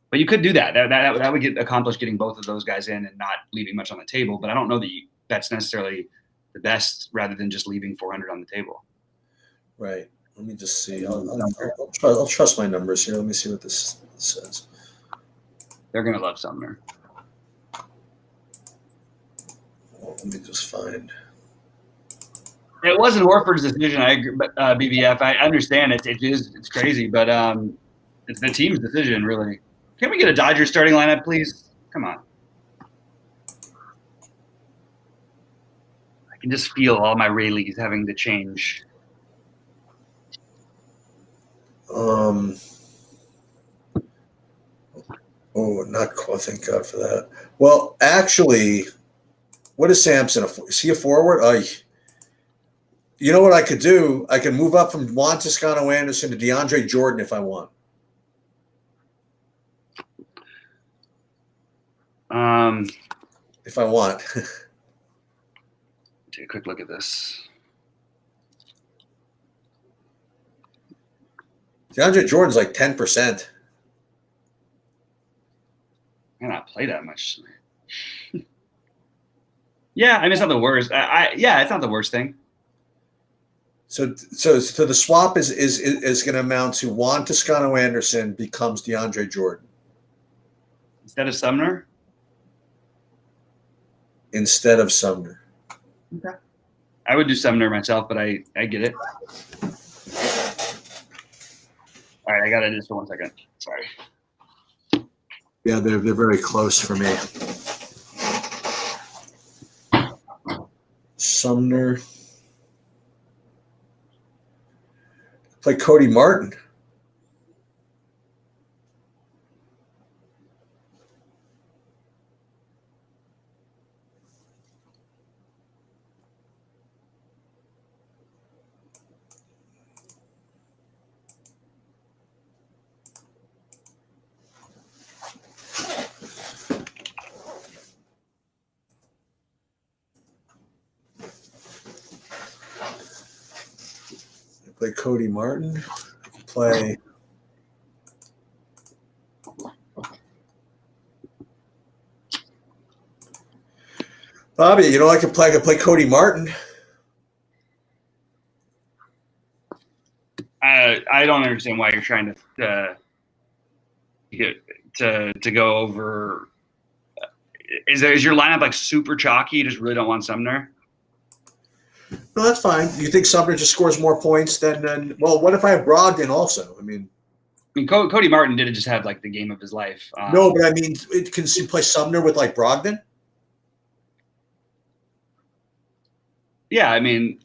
But you could do that. That would accomplish getting both of those guys in and not leaving much on the table. But I don't know that that's necessarily the best rather than just leaving 400 on the table. Right. Let me just see. I'll trust my numbers here. Let me see what this says. They're going to love Sumner. Let me just find. It wasn't Horford's decision. I agree, but BBF. I understand it's crazy, but it's the team's decision, really. Can we get a Dodgers starting lineup, please? Come on. I can just feel all my Rayleighs having to change. Not cool. Thank God for that. Well, actually, what is Sampson? Is he a forward? You know what I could do? I can move up from Juan Toscano Anderson to DeAndre Jordan if I want. If I want. Take a quick look at this. DeAndre Jordan's like 10%. I not play that much. Yeah, I mean, it's not the worst. Yeah, it's not the worst thing. So the swap is going to amount to Juan Toscano-Anderson becomes DeAndre Jordan Instead of Sumner? Instead of Sumner. Okay. I would do Sumner myself, but I get it. All right, I got to do this for 1 second. Sorry. Yeah, they're very close for me. Sumner. Play Cody Martin. Play Cody Martin. Play Bobby. You know, I could play Cody Martin. I don't understand why you're trying to go over. Is your lineup like super chalky? You just really don't want Sumner? No, that's fine. You think Sumner just scores more points than well, what if I have Brogdon also? I mean, Cody Martin didn't just have like the game of his life. No, but I mean, can you play Sumner with like Brogdon? Yeah, I mean,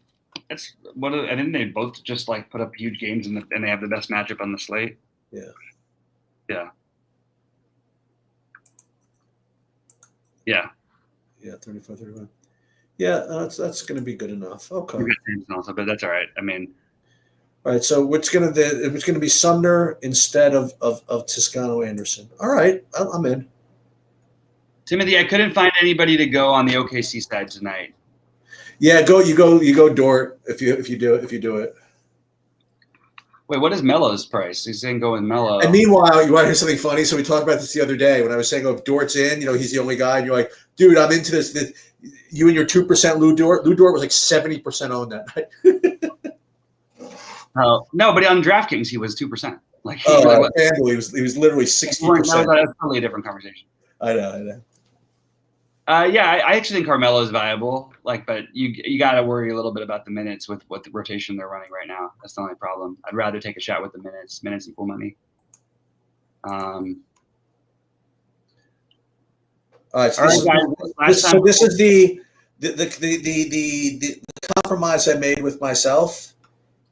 that's what I think they both just like put up huge games and they have the best matchup on the slate. Yeah. Yeah. Yeah. Yeah, 35-31. Yeah, that's going to be good enough. Okay. Also, but that's all right. I mean, all right. So it's going to be Sumner instead of Toscano-Anderson. All right, I'm in. Timothy, I couldn't find anybody to go on the OKC side tonight. Yeah, you go Dort if you do it. Wait, what is Melo's price? He's saying go with Melo. And meanwhile, you want to hear something funny? So we talked about this the other day when I was saying, "Oh, if Dort's in, he's the only guy," and you're like, "Dude, I'm into this." You and your 2% Lou Dort. Lou Dort was like 70% owned that night. Oh no, but on DraftKings he was 2%. Like he was literally 60%. That's totally a different conversation. I know. Yeah, I actually think Carmelo's viable. Like, but you got to worry a little bit about the minutes with what the rotation they're running right now. That's the only problem. I'd rather take a shot with the minutes. Minutes equal money. All right. So this is the compromise I made with myself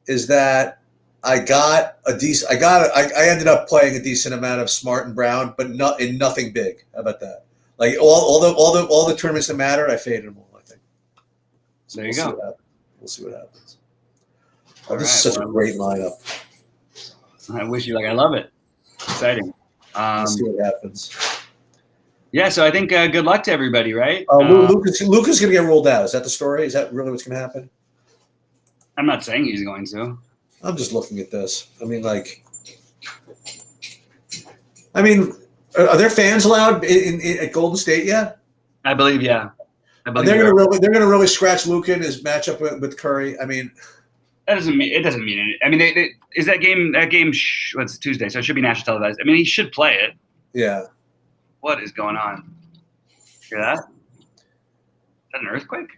is that I ended up playing a decent amount of Smart and Brown, but nothing big. How about that? Like all the tournaments that matter, I faded them all. I think. So there you go. We'll see what happens. Oh, this is such a great lineup. I wish you I love it. Exciting. We'll see what happens. Yeah, so I think good luck to everybody, right? Luka's going to get rolled out. Is that the story? Is that really what's going to happen? I'm not saying he's going to. I'm just looking at this. I mean, are there fans allowed at Golden State yet? I believe, yeah. They're going to really scratch Luka in his matchup with Curry. I mean, it doesn't mean anything. I mean, is that game? What's Tuesday? So it should be national televised. I mean, he should play it. Yeah. What is going on? Hear that? Is that an earthquake?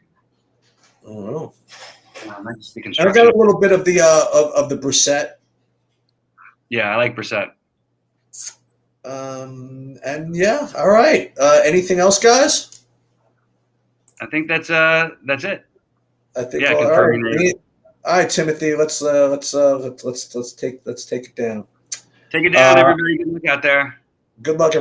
I don't know. I got a little bit of the Brissett. Yeah, I like Brissett. And yeah, all right. Anything else, guys? I think that's it. I think all right. All right, Timothy. Let's take it down. Take it down, everybody. Good luck out there. Good luck, everybody.